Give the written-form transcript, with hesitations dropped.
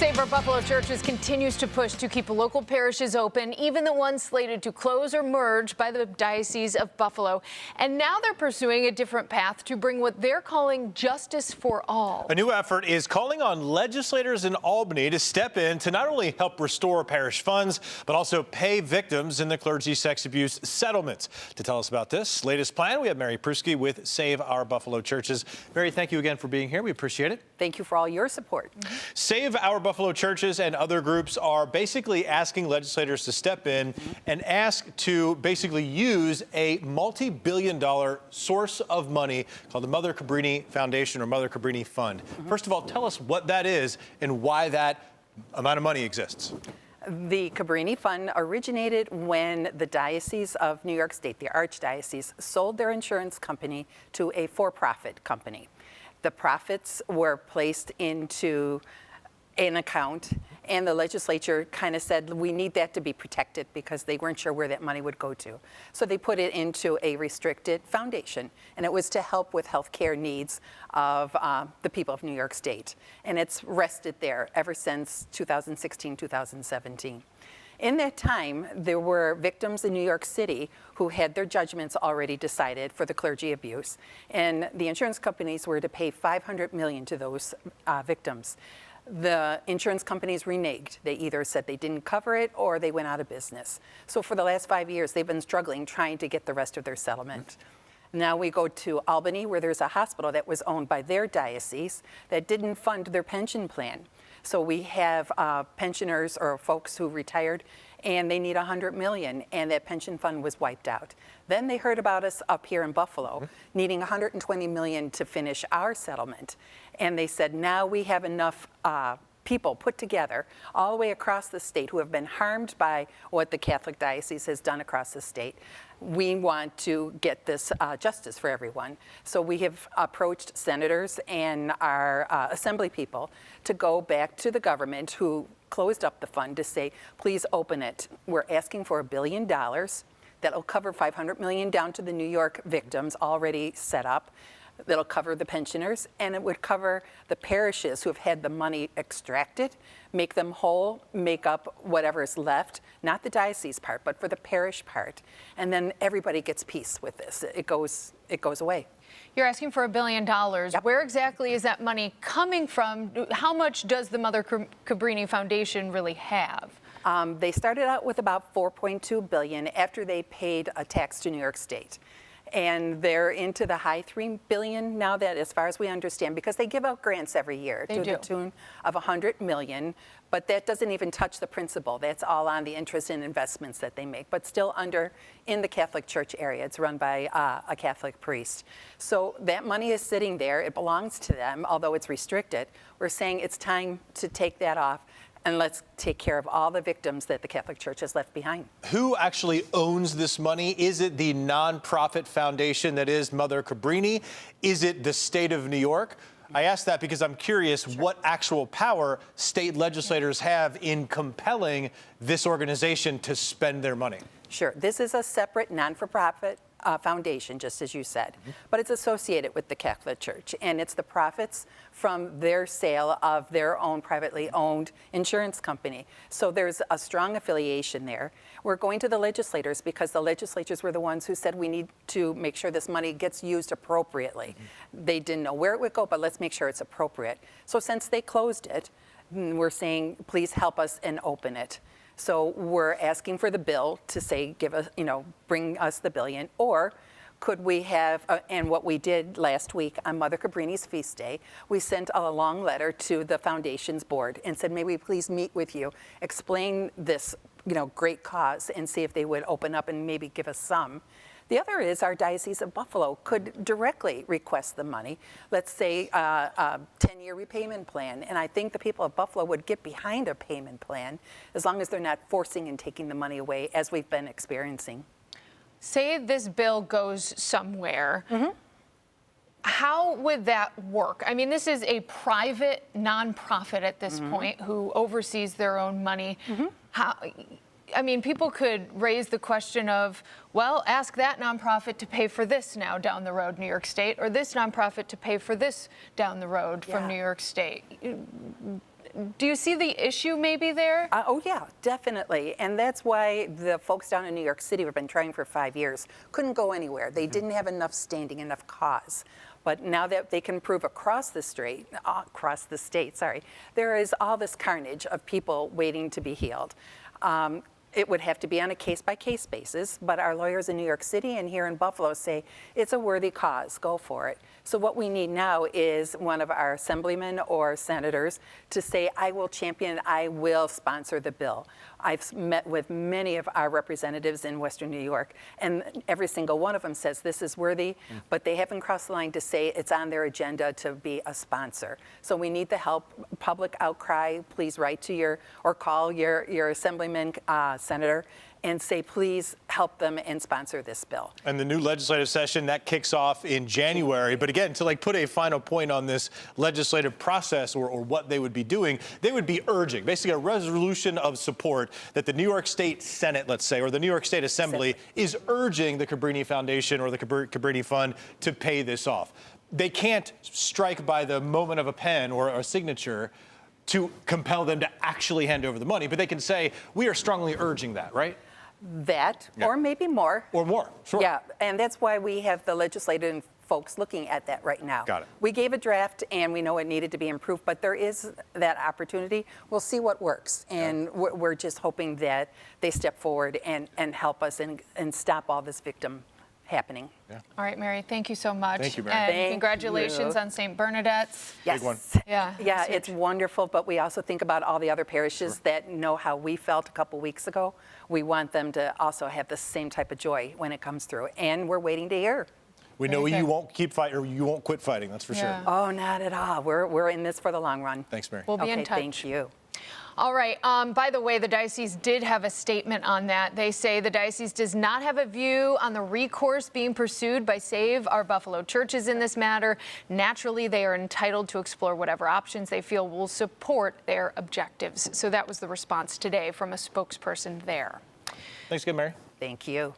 Save Our Buffalo Churches continues to push to keep local parishes open, even the ones slated to close or merge by the Diocese of Buffalo. And now they're pursuing a different path to bring what they're calling justice for all. A new effort is calling on legislators in Albany to step in to not only help restore parish funds, but also pay victims in the clergy sex abuse settlements. To tell us about this latest plan, we have Mary Pruski with Save Our Buffalo Churches. Mary, thank you again for being here. We appreciate it. Thank you for all your support. Save Our Buffalo Churches and other groups are basically asking legislators to step in and ask to basically use a multi-billion-dollar source of money called the Mother Cabrini Foundation or Mother Cabrini Fund. First of all, tell us what that is and why that amount of money exists. The Cabrini Fund originated when the Diocese of New York State, the Archdiocese, sold their insurance company to a for-profit company. The profits were placed into an account, and the legislature kind of said we need that to be protected because they weren't sure where that money would go to. So they put it into a restricted foundation, and it was to help with health care needs of the people of New York State. And it's rested there ever since 2016, 2017. In that time, there were victims in New York City who had their judgments already decided for the clergy abuse, and the insurance companies were to pay $500 million to those victims. The insurance companies reneged. They either said they didn't cover it or they went out of business. So for the last 5 years, they've been struggling trying to get the rest of their settlement. Now we go to Albany, where there's a hospital that was owned by their diocese that didn't fund their pension plan. So we have pensioners or folks who retired and they need $100 million, and that pension fund was wiped out. Then they heard about us up here in Buffalo needing $120 million to finish our settlement. And they said, now we have enough people put together all the way across the state who have been harmed by what the Catholic Diocese has done across the state. We want to get this justice for everyone. So we have approached senators and our assembly people to go back to the government who closed up the fund to say, please open it. We're asking for $1 billion. That'll cover $500 million down to the New York victims already set up. That'll cover the pensioners, and it would cover the parishes who have had the money extracted, make them whole, make up whatever is left, not the diocese part, but for the parish part. And then everybody gets peace with this. It goes away. You're asking for $1 billion. Yep. Where exactly is that money coming from? How much does the Mother Cabrini Foundation really have? They started out with about $4.2 billion after they paid a tax to New York State. And they're into the high $3 billion now, that as far as we understand, because they give out grants every year to the tune of $100 million, but that doesn't even touch the principal. That's all on the interest and investments that they make, but still in the Catholic Church area. It's run by a Catholic priest. So that money is sitting there. It belongs to them, although it's restricted. We're saying it's time to take that off, and let's take care of all the victims that the Catholic Church has left behind. Who actually owns this money? Is it the nonprofit foundation that is Mother Cabrini? Is it the state of New York? I ask that because I'm curious what actual power state legislators have in compelling this organization to spend their money. Sure. This is a separate non-for-profit foundation, just as you said, but it's associated with the Catholic Church, and it's the profits from their sale of their own privately owned insurance company. So there's a strong affiliation there. We're going to the legislators because the legislators were the ones who said we need to make sure this money gets used appropriately. They didn't know where it would go, but let's make sure it's appropriate. So since they closed it, we're saying, please help us and open it. So we're asking for the bill to say, give us, bring us the $1 billion, or could we have, and what we did last week on Mother Cabrini's feast day, we sent a long letter to the foundation's board and said, may we please meet with you, explain this, great cause, and see if they would open up and maybe give us some. The other is our Diocese of Buffalo could directly request the money, let's say a 10-year repayment plan. And I think the people of Buffalo would get behind a payment plan as long as they're not forcing and taking the money away, as we've been experiencing. Say this bill goes somewhere. How would that work? I mean, this is a private nonprofit at this point who oversees their own money. How? I mean, people could raise the question of, well, ask that nonprofit to pay for this now down the road, New York State, or this nonprofit to pay for this down the road from New York State. Do you see the issue maybe there? Oh, yeah, definitely. And that's why the folks down in New York City have been trying for 5 years. Couldn't go anywhere. They didn't have enough standing, enough cause. But now that they can prove across the state, there is all this carnage of people waiting to be healed. It would have to be on a case-by-case basis, but our lawyers in New York City and here in Buffalo say it's a worthy cause, go for it. So what we need now is one of our assemblymen or senators to say, I will champion, I will sponsor the bill. I've met with many of our representatives in Western New York, and every single one of them says this is worthy, but they haven't crossed the line to say it's on their agenda to be a sponsor. So we need the help, public outcry. Please write to or call your assemblyman, senator, and say, please help them and sponsor this bill. And the new legislative session, that kicks off in January. But again, to put a final point on this legislative process or what they would be doing, they would be urging basically a resolution of support that the New York State Senate, let's say, or the New York State Assembly is urging the Cabrini Foundation or the Cabrini Fund to pay this off. They can't strike by the moment of a pen or a signature to compel them to actually hand over the money, but they can say, we are strongly urging that, right? That, or maybe more. Or more, sure. Yeah, and that's why we have the legislative folks looking at that right now. Got it. We gave a draft, and we know it needed to be improved, but there is that opportunity. We'll see what works, and we're just hoping that they step forward and help us and stop all this victim happening. Yeah. All right, Mary, thank you so much. Thank you, Mary. And congratulations on St. Bernadette's. Yes. Big one. Yeah. Yeah, it's wonderful, but we also think about all the other parishes that know how we felt a couple weeks ago. We want them to also have the same type of joy when it comes through, and we're waiting to hear. We know Very you good. won't keep fighting, or you won't quit fighting, that's for Yeah. sure. Oh, not at all. We're in this for the long run. Thanks, Mary. We'll be in Okay, touch. thank you. All right. By the way, the diocese did have a statement on that. They say the diocese does not have a view on the recourse being pursued by Save Our Buffalo Churches in this matter. Naturally, they are entitled to explore whatever options they feel will support their objectives. So that was the response today from a spokesperson there. Thanks again, Mary. Thank you.